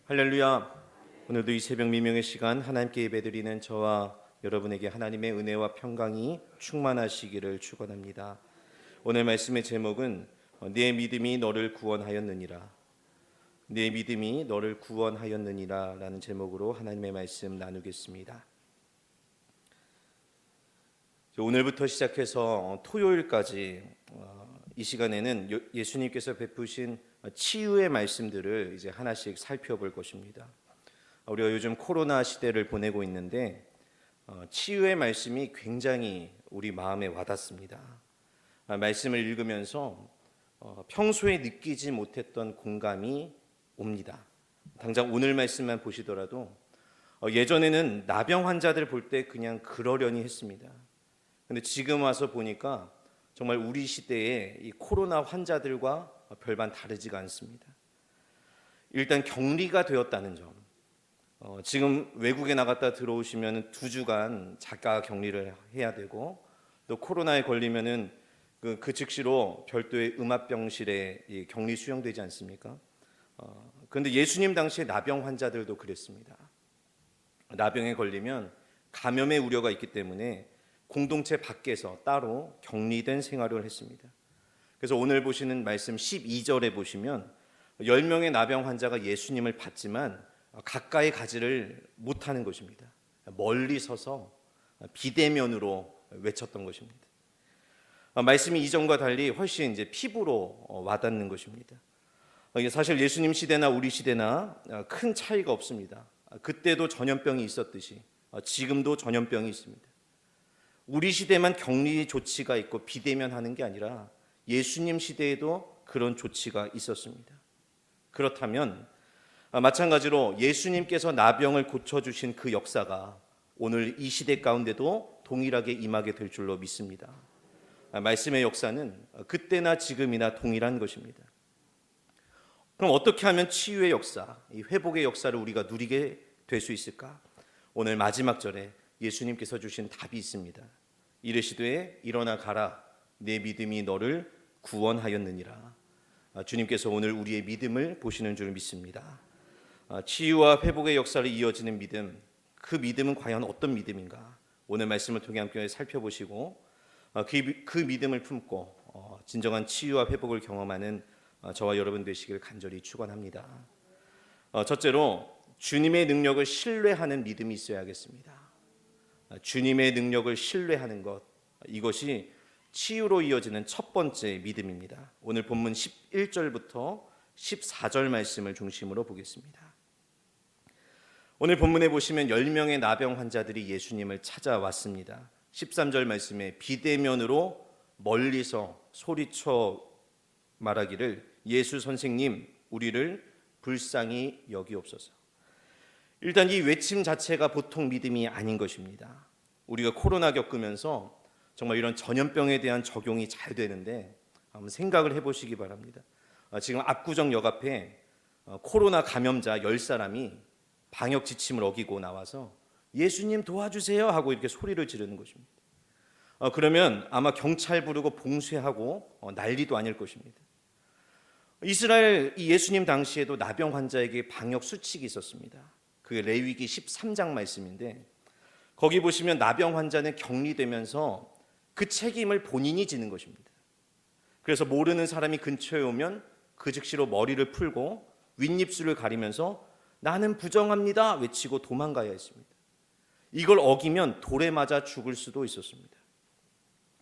할렐루야. 오늘도 이 새벽 미명의 시간 하나님께 예배드리는 저와 여러분에게 하나님의 은혜와 평강이 충만하시기를 축원합니다. 오늘 말씀의 제목은 내 믿음이 너를 구원하였느니라. 내 믿음이 너를 구원하였느니라 라는 제목으로 하나님의 말씀 나누겠습니다. 오늘부터 시작해서 토요일까지 이 시간에는 예수님께서 베푸신 치유의 말씀들을 이제 하나씩 살펴볼 것입니다. 우리가 요즘 코로나 시대를 보내고 있는데 치유의 말씀이 굉장히 우리 마음에 와닿습니다. 말씀을 읽으면서 평소에 느끼지 못했던 공감이 옵니다. 당장 오늘 말씀만 보시더라도 예전에는 나병 환자들 볼 때 그냥 그러려니 했습니다. 근데 지금 와서 보니까 정말 우리 시대의 이 코로나 환자들과 별반 다르지가 않습니다. 일단 격리가 되었다는 점. 지금 외국에 나갔다 들어오시면 2주간 자가 격리를 해야 되고, 또 코로나에 걸리면은 그 즉시로 별도의 음압병실에 격리 수용되지 않습니까? 그런데 예수님 당시에 나병 환자들도 그랬습니다. 나병에 걸리면 감염의 우려가 있기 때문에 공동체 밖에서 따로 격리된 생활을 했습니다. 그래서 오늘 보시는 말씀 12절에 보시면 10명의 나병 환자가 예수님을 봤지만 가까이 가지를 못하는 것입니다. 멀리 서서 비대면으로 외쳤던 것입니다. 말씀이 이전과 달리 훨씬 이제 피부로 와닿는 것입니다. 사실 예수님 시대나 우리 시대나 큰 차이가 없습니다. 그때도 전염병이 있었듯이 지금도 전염병이 있습니다. 우리 시대만 격리 조치가 있고 비대면하는 게 아니라 예수님 시대에도 그런 조치가 있었습니다. 그렇다면 마찬가지로 예수님께서 나병을 고쳐주신 그 역사가 오늘 이 시대 가운데도 동일하게 임하게 될 줄로 믿습니다. 말씀의 역사는 그때나 지금이나 동일한 것입니다. 그럼 어떻게 하면 치유의 역사, 이 회복의 역사를 우리가 누리게 될 수 있을까? 오늘 마지막 절에 예수님께서 주신 답이 있습니다. 이르시되 일어나 가라, 내 믿음이 너를 구원하였느니라. 주님께서 오늘 우리의 믿음을 보시는 줄 믿습니다. 치유와 회복의 역사를 이어지는 믿음, 그 믿음은 과연 어떤 믿음인가? 오늘 말씀을 통해 함께 살펴보시고 그 믿음을 품고 진정한 치유와 회복을 경험하는 저와 여러분 되시길 간절히 축원합니다. 첫째로 주님의 능력을 신뢰하는 믿음이 있어야겠습니다. 주님의 능력을 신뢰하는 것, 이것이 치유로 이어지는 첫 번째 믿음입니다. 오늘 본문 11절부터 14절 말씀을 중심으로 보겠습니다. 오늘 본문에 보시면 10명의 나병 환자들이 예수님을 찾아왔습니다. 13절 말씀에 비대면으로 멀리서 소리쳐 말하기를 예수 선생님, 우리를 불쌍히 여기옵소서. 일단 이 외침 자체가 보통 믿음이 아닌 것입니다. 우리가 코로나 겪으면서 정말 이런 전염병에 대한 적용이 잘 되는데 한번 생각을 해보시기 바랍니다. 지금 압구정 역 앞에 코로나 감염자 10사람이 방역 지침을 어기고 나와서 예수님 도와주세요 하고 이렇게 소리를 지르는 것입니다. 그러면 아마 경찰 부르고 봉쇄하고 난리도 아닐 것입니다. 이스라엘 이 예수님 당시에도 나병 환자에게 방역 수칙이 있었습니다. 그게 레위기 13장 말씀인데 거기 보시면 나병 환자는 격리되면서 그 책임을 본인이 지는 것입니다. 그래서 모르는 사람이 근처에 오면 그 즉시로 머리를 풀고 윗입술을 가리면서 나는 부정합니다 외치고 도망가야 했습니다. 이걸 어기면 돌에 맞아 죽을 수도 있었습니다.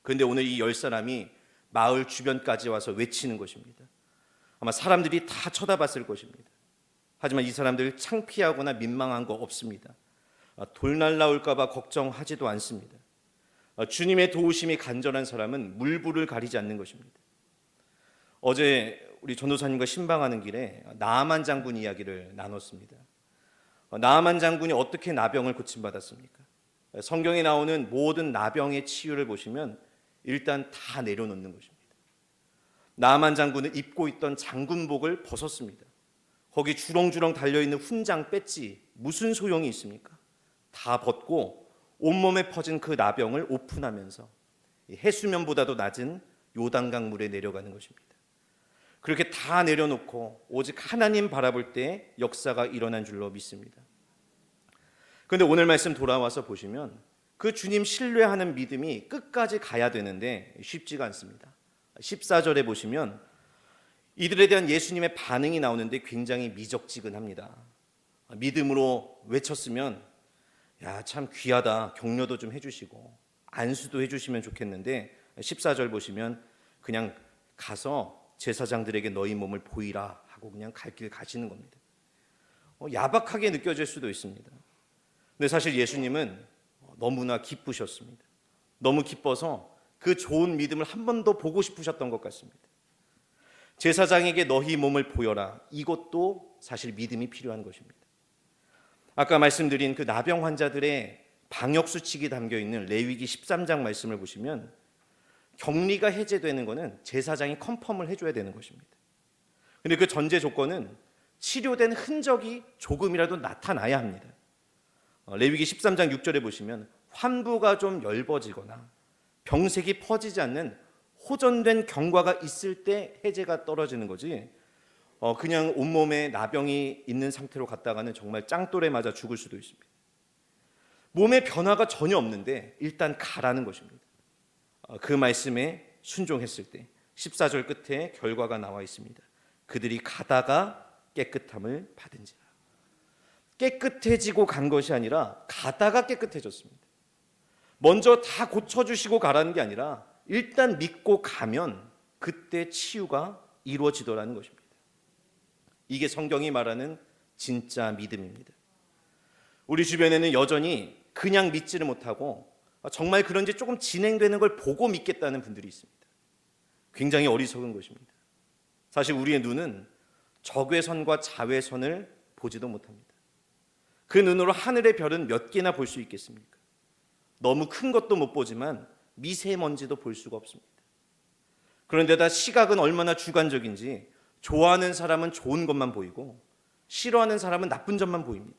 그런데 오늘 이 10사람이 마을 주변까지 와서 외치는 것입니다. 아마 사람들이 다 쳐다봤을 것입니다. 하지만 이 사람들 창피하거나 민망한 거 없습니다. 돌 날라올까 봐 걱정하지도 않습니다. 주님의 도우심이 간절한 사람은 물불을 가리지 않는 것입니다. 어제 우리 전도사님과 신방하는 길에 나아만 장군 이야기를 나눴습니다. 나아만 장군이 어떻게 나병을 고침받았습니까? 성경에 나오는 모든 나병의 치유를 보시면 일단 다 내려놓는 것입니다. 나아만 장군은 입고 있던 장군복을 벗었습니다. 거기 주렁주렁 달려있는 훈장 뺐지 무슨 소용이 있습니까? 다 벗고 온몸에 퍼진 그 나병을 오픈하면서 해수면보다도 낮은 요단강 물에 내려가는 것입니다. 그렇게 다 내려놓고 오직 하나님 바라볼 때 역사가 일어난 줄로 믿습니다. 그런데 오늘 말씀 돌아와서 보시면 그 주님 신뢰하는 믿음이 끝까지 가야 되는데 쉽지가 않습니다. 14절에 보시면 이들에 대한 예수님의 반응이 나오는데 굉장히 미적지근합니다. 믿음으로 외쳤으면 야, 참 귀하다, 격려도 좀 해주시고 안수도 해주시면 좋겠는데 14절 보시면 그냥 가서 제사장들에게 너희 몸을 보이라 하고 그냥 갈 길 가시는 겁니다. 야박하게 느껴질 수도 있습니다. 근데 사실 예수님은 너무나 기쁘셨습니다. 너무 기뻐서 그 좋은 믿음을 한 번 더 보고 싶으셨던 것 같습니다. 제사장에게 너희 몸을 보여라. 이것도 사실 믿음이 필요한 것입니다. 아까 말씀드린 그 나병 환자들의 방역 수칙이 담겨 있는 레위기 13장 말씀을 보시면 격리가 해제되는 것은 제사장이 컨펌을 해줘야 되는 것입니다. 그런데 그 전제 조건은 치료된 흔적이 조금이라도 나타나야 합니다. 레위기 13장 6절에 보시면 환부가 좀 엷어지거나 병색이 퍼지지 않는 호전된 경과가 있을 때 해제가 떨어지는 거지, 그냥 온몸에 나병이 있는 상태로 갔다가는 정말 짱돌에 맞아 죽을 수도 있습니다. 몸에 변화가 전혀 없는데 일단 가라는 것입니다. 그 말씀에 순종했을 때 14절 끝에 결과가 나와 있습니다. 그들이 가다가 깨끗함을 받은지라. 깨끗해지고 간 것이 아니라 가다가 깨끗해졌습니다. 먼저 다 고쳐주시고 가라는 게 아니라 일단 믿고 가면 그때 치유가 이루어지더라는 것입니다. 이게 성경이 말하는 진짜 믿음입니다. 우리 주변에는 여전히 그냥 믿지를 못하고 정말 그런지 조금 진행되는 걸 보고 믿겠다는 분들이 있습니다. 굉장히 어리석은 것입니다. 사실 우리의 눈은 적외선과 자외선을 보지도 못합니다. 그 눈으로 하늘의 별은 몇 개나 볼 수 있겠습니까? 너무 큰 것도 못 보지만 미세먼지도 볼 수가 없습니다. 그런데다 시각은 얼마나 주관적인지 좋아하는 사람은 좋은 것만 보이고 싫어하는 사람은 나쁜 점만 보입니다.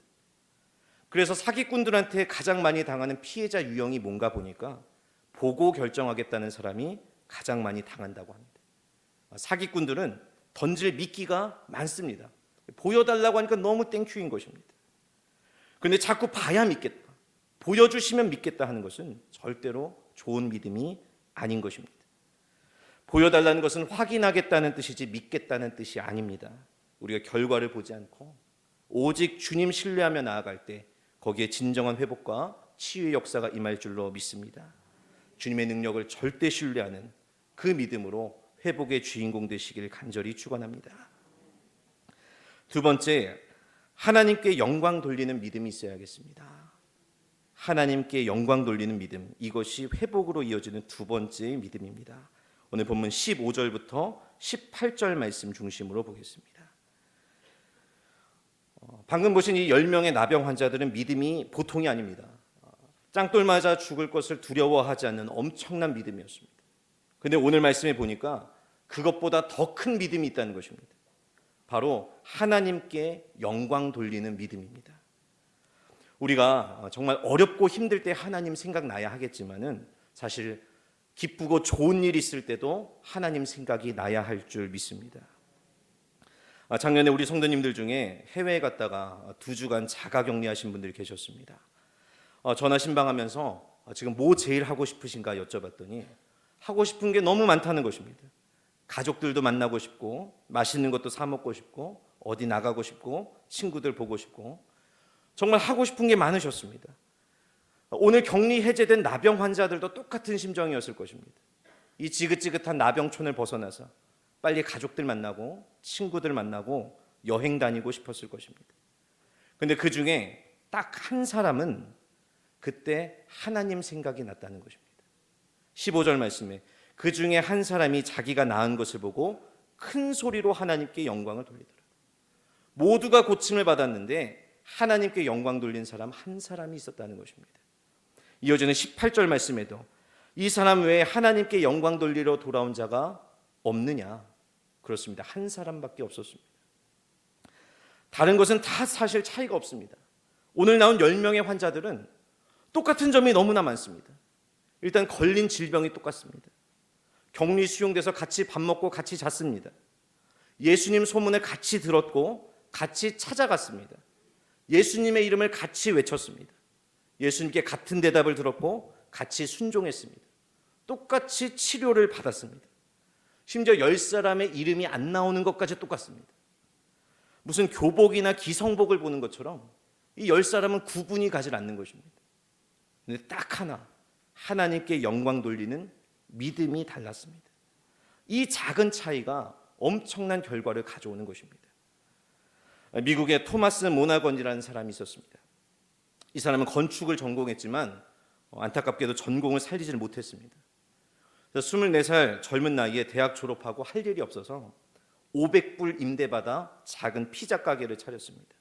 그래서 사기꾼들한테 가장 많이 당하는 피해자 유형이 뭔가 보니까 보고 결정하겠다는 사람이 가장 많이 당한다고 합니다. 사기꾼들은 던질 미끼가 많습니다. 보여달라고 하니까 너무 땡큐인 것입니다. 그런데 자꾸 봐야 믿겠다, 보여주시면 믿겠다 하는 것은 절대로 좋은 믿음이 아닌 것입니다. 보여달라는 것은 확인하겠다는 뜻이지 믿겠다는 뜻이 아닙니다. 우리가 결과를 보지 않고 오직 주님 신뢰하며 나아갈 때 거기에 진정한 회복과 치유의 역사가 임할 줄로 믿습니다. 주님의 능력을 절대 신뢰하는 그 믿음으로 회복의 주인공 되시길 간절히 축원합니다. 두 번째, 하나님께 영광 돌리는 믿음이 있어야겠습니다. 하나님께 영광 돌리는 믿음, 이것이 회복으로 이어지는 두 번째 믿음입니다. 오늘 본문 15절부터 18절 말씀 중심으로 보겠습니다. 방금 보신 이 10명의 나병 환자들은 믿음이 보통이 아닙니다. 짱돌 맞아 죽을 것을 두려워하지 않는 엄청난 믿음이었습니다. 그런데 오늘 말씀에 보니까 그것보다 더 큰 믿음이 있다는 것입니다. 바로 하나님께 영광 돌리는 믿음입니다. 우리가 정말 어렵고 힘들 때 하나님 생각나야 하겠지만은 사실 기쁘고 좋은 일 있을 때도 하나님 생각이 나야 할 줄 믿습니다. 작년에 우리 성도님들 중에 해외에 갔다가 2주간 자가격리하신 분들이 계셨습니다. 전화 신방하면서 지금 뭐 제일 하고 싶으신가 여쭤봤더니 하고 싶은 게 너무 많다는 것입니다. 가족들도 만나고 싶고 맛있는 것도 사 먹고 싶고 어디 나가고 싶고 친구들 보고 싶고 정말 하고 싶은 게 많으셨습니다. 오늘 격리 해제된 나병 환자들도 똑같은 심정이었을 것입니다. 이 지긋지긋한 나병촌을 벗어나서 빨리 가족들 만나고 친구들 만나고 여행 다니고 싶었을 것입니다. 그런데 그 중에 딱 한 사람은 그때 하나님 생각이 났다는 것입니다. 15절 말씀에 그 중에 한 사람이 자기가 나은 것을 보고 큰 소리로 하나님께 영광을 돌리더라. 모두가 고침을 받았는데 하나님께 영광 돌린 사람 한 사람이 있었다는 것입니다. 이어지는 18절 말씀에도 이 사람 외에 하나님께 영광 돌리러 돌아온 자가 없느냐? 그렇습니다. 한 사람밖에 없었습니다. 다른 것은 다 사실 차이가 없습니다. 오늘 나온 10명의 환자들은 똑같은 점이 너무나 많습니다. 일단 걸린 질병이 똑같습니다. 격리 수용돼서 같이 밥 먹고 같이 잤습니다. 예수님 소문을 같이 들었고 같이 찾아갔습니다. 예수님의 이름을 같이 외쳤습니다. 예수님께 같은 대답을 들었고 같이 순종했습니다. 똑같이 치료를 받았습니다. 심지어 10사람의 이름이 안 나오는 것까지 똑같습니다. 무슨 교복이나 기성복을 보는 것처럼 이 10사람은 구분이 가지 않는 것입니다. 근데 딱 하나, 하나님께 영광 돌리는 믿음이 달랐습니다. 이 작은 차이가 엄청난 결과를 가져오는 것입니다. 미국의 토마스 모나건이라는 사람이 있었습니다. 이 사람은 건축을 전공했지만 안타깝게도 전공을 살리지를 못했습니다. 24살 젊은 나이에 대학 졸업하고 할 일이 없어서 500불 임대받아 작은 피자 가게를 차렸습니다.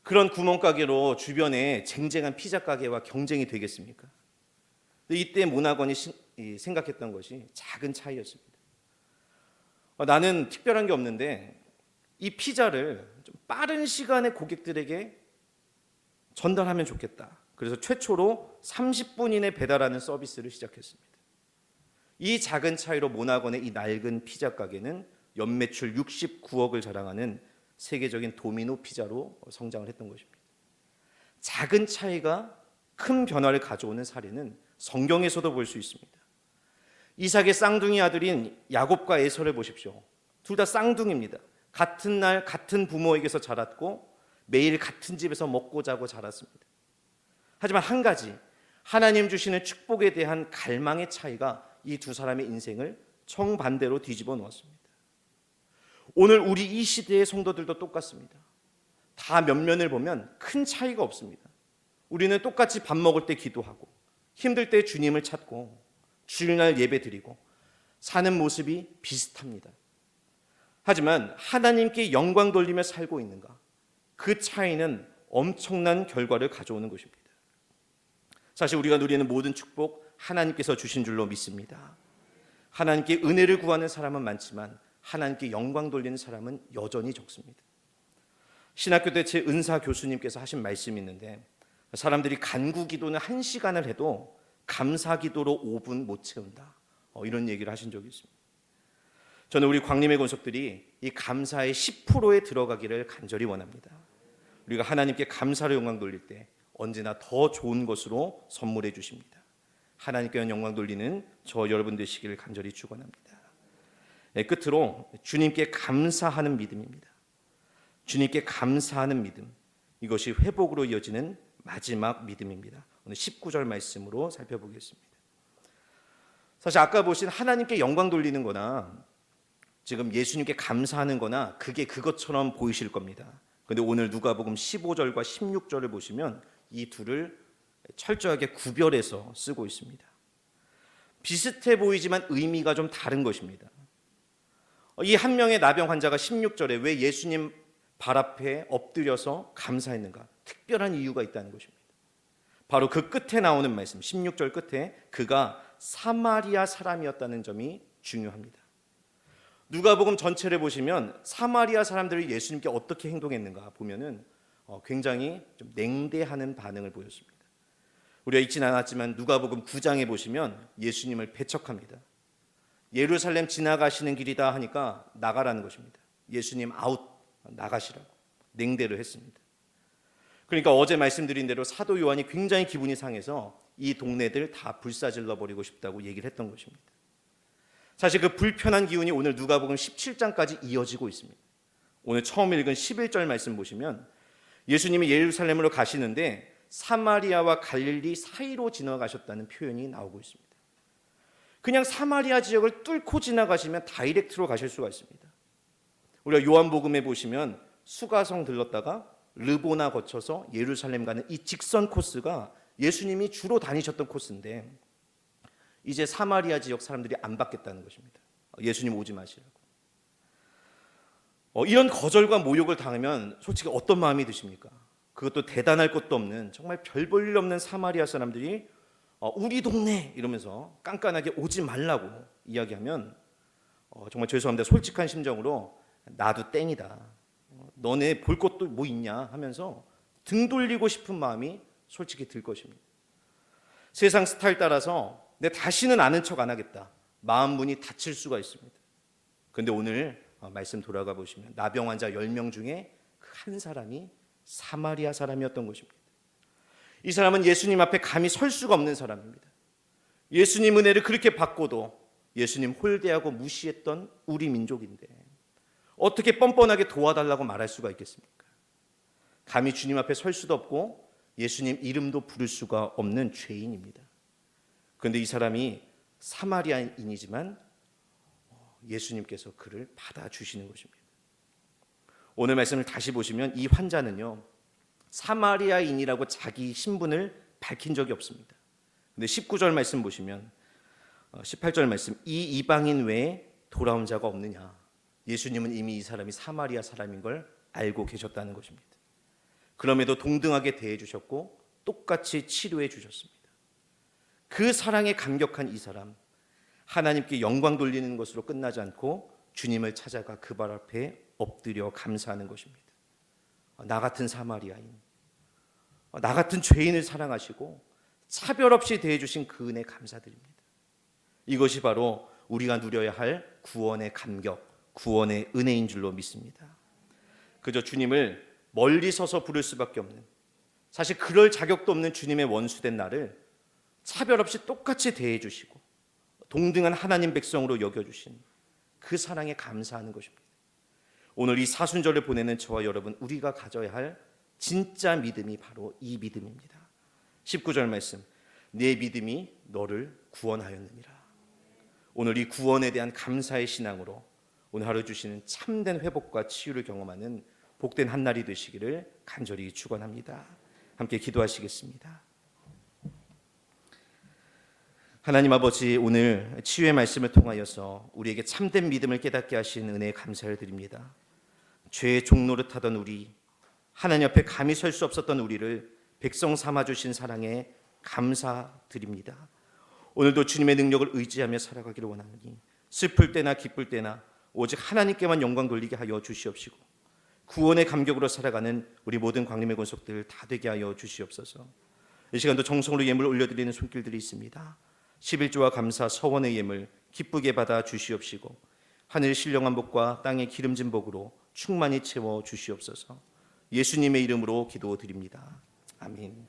그런 구멍가게로 주변에 쟁쟁한 피자 가게와 경쟁이 되겠습니까? 이때 모나건이 생각했던 것이 작은 차이였습니다. 나는 특별한 게 없는데 이 피자를 좀 빠른 시간에 고객들에게 전달하면 좋겠다. 그래서 최초로 30분 이내 배달하는 서비스를 시작했습니다. 이 작은 차이로 모나건의 이 낡은 피자 가게는 연매출 69억을 자랑하는 세계적인 도미노 피자로 성장을 했던 것입니다. 작은 차이가 큰 변화를 가져오는 사례는 성경에서도 볼 수 있습니다. 이삭의 쌍둥이 아들인 야곱과 에서를 보십시오. 둘 다 쌍둥이입니다. 같은 날 같은 부모에게서 자랐고 매일 같은 집에서 먹고 자고 자랐습니다. 하지만 한 가지, 하나님 주시는 축복에 대한 갈망의 차이가 이 두 사람의 인생을 정반대로 뒤집어 놓았습니다. 오늘 우리 이 시대의 성도들도 똑같습니다. 다 면면을 보면 큰 차이가 없습니다. 우리는 똑같이 밥 먹을 때 기도하고 힘들 때 주님을 찾고 주일날 예배 드리고 사는 모습이 비슷합니다. 하지만 하나님께 영광 돌리며 살고 있는가? 그 차이는 엄청난 결과를 가져오는 것입니다. 사실 우리가 누리는 모든 축복 하나님께서 주신 줄로 믿습니다. 하나님께 은혜를 구하는 사람은 많지만 하나님께 영광 돌리는 사람은 여전히 적습니다. 신학교 때 제 은사 교수님께서 하신 말씀이 있는데 사람들이 간구 기도는 1시간을 해도 감사 기도로 5분 못 채운다. 이런 얘기를 하신 적이 있습니다. 저는 우리 광림의 권속들이 이 감사의 10%에 들어가기를 간절히 원합니다. 우리가 하나님께 감사로 영광 돌릴 때 언제나 더 좋은 것으로 선물해 주십니다. 하나님께 영광 돌리는 저 여러분 되시기를 간절히 축원합니다. 끝으로 주님께 감사하는 믿음입니다. 주님께 감사하는 믿음, 이것이 회복으로 이어지는 마지막 믿음입니다. 오늘 19절 말씀으로 살펴보겠습니다. 사실 아까 보신 하나님께 영광 돌리는 거나 지금 예수님께 감사하는 거나 그게 그것처럼 보이실 겁니다. 그런데 오늘 누가복음 15절과 16절을 보시면 이 둘을 철저하게 구별해서 쓰고 있습니다. 비슷해 보이지만 의미가 좀 다른 것입니다. 이 한 명의 나병 환자가 16절에 왜 예수님 발 앞에 엎드려서 감사했는가? 특별한 이유가 있다는 것입니다. 바로 그 끝에 나오는 말씀, 16절 끝에 그가 사마리아 사람이었다는 점이 중요합니다. 누가복음 전체를 보시면 사마리아 사람들이 예수님께 어떻게 행동했는가 보면은 굉장히 좀 냉대하는 반응을 보였습니다. 우리가 읽진 않았지만 누가복음 9장에 보시면 예수님을 배척합니다. 예루살렘 지나가시는 길이다 하니까 나가라는 것입니다. 예수님 아웃, 나가시라고 냉대를 했습니다. 그러니까 어제 말씀드린 대로 사도 요한이 굉장히 기분이 상해서 이 동네들 다 불사질러 버리고 싶다고 얘기를 했던 것입니다. 사실 그 불편한 기운이 오늘 누가복음 17장까지 이어지고 있습니다. 오늘 처음 읽은 11절 말씀 보시면 예수님이 예루살렘으로 가시는데 사마리아와 갈릴리 사이로 지나가셨다는 표현이 나오고 있습니다. 그냥 사마리아 지역을 뚫고 지나가시면 다이렉트로 가실 수가 있습니다. 우리가 요한복음에 보시면 수가성 들렀다가 르보나 거쳐서 예루살렘 가는 이 직선 코스가 예수님이 주로 다니셨던 코스인데 이제 사마리아 지역 사람들이 안 받겠다는 것입니다. 예수님 오지 마시라고. 이런 거절과 모욕을 당하면 솔직히 어떤 마음이 드십니까? 그것도 대단할 것도 없는 정말 별 볼 일 없는 사마리아 사람들이 우리 동네 이러면서 깐깐하게 오지 말라고 이야기하면 정말 죄송합니다. 솔직한 심정으로 나도 땡이다. 너네 볼 것도 뭐 있냐 하면서 등 돌리고 싶은 마음이 솔직히 들 것입니다. 세상 스타일 따라서 내 다시는 아는 척 안 하겠다. 마음 문이 닫힐 수가 있습니다. 그런데 오늘 말씀 돌아가 보시면 나병 환자 10명 중에 그 한 사람이 사마리아 사람이었던 것입니다. 이 사람은 예수님 앞에 감히 설 수가 없는 사람입니다. 예수님 은혜를 그렇게 받고도 예수님 홀대하고 무시했던 우리 민족인데 어떻게 뻔뻔하게 도와달라고 말할 수가 있겠습니까? 감히 주님 앞에 설 수도 없고 예수님 이름도 부를 수가 없는 죄인입니다. 그런데 이 사람이 사마리아인이지만 예수님께서 그를 받아주시는 것입니다. 오늘 말씀을 다시 보시면 이 환자는요, 사마리아인이라고 자기 신분을 밝힌 적이 없습니다. 근데 19절 말씀 보시면 18절 말씀, 이 이방인 외에 돌아온 자가 없느냐. 예수님은 이미 이 사람이 사마리아 사람인 걸 알고 계셨다는 것입니다. 그럼에도 동등하게 대해 주셨고 똑같이 치료해 주셨습니다. 그 사랑에 감격한 이 사람, 하나님께 영광 돌리는 것으로 끝나지 않고 주님을 찾아가 그 발 앞에 엎드려 감사하는 것입니다. 나 같은 사마리아인, 나 같은 죄인을 사랑하시고 차별 없이 대해 주신 그 은혜 감사드립니다. 이것이 바로 우리가 누려야 할 구원의 감격, 구원의 은혜인 줄로 믿습니다. 그저 주님을 멀리 서서 부를 수밖에 없는, 사실 그럴 자격도 없는 주님의 원수된 나를 차별 없이 똑같이 대해 주시고 동등한 하나님 백성으로 여겨주신 그 사랑에 감사하는 것입니다. 오늘 이 사순절을 보내는 저와 여러분, 우리가 가져야 할 진짜 믿음이 바로 이 믿음입니다. 19절 말씀, 내 믿음이 너를 구원하였느니라. 오늘 이 구원에 대한 감사의 신앙으로 오늘 하루 주시는 참된 회복과 치유를 경험하는 복된 한 날이 되시기를 간절히 축원합니다. 함께 기도하시겠습니다. 하나님 아버지, 오늘 치유의 말씀을 통하여서 우리에게 참된 믿음을 깨닫게 하신 은혜에 감사를 드립니다. 죄의 종노릇하던 우리, 하나님 앞에 감히 설 수 없었던 우리를 백성 삼아주신 사랑에 감사드립니다. 오늘도 주님의 능력을 의지하며 살아가기를 원하노니 슬플 때나 기쁠 때나 오직 하나님께만 영광 돌리게 하여 주시옵시고 구원의 감격으로 살아가는 우리 모든 광림의 권속들 다 되게 하여 주시옵소서. 이 시간도 정성으로 예물 올려드리는 손길들이 있습니다. 11조와 감사 서원의 예물 기쁘게 받아 주시옵시고 하늘 신령한 복과 땅의 기름진 복으로 충만히 채워 주시옵소서. 예수님의 이름으로 기도드립니다. 아멘.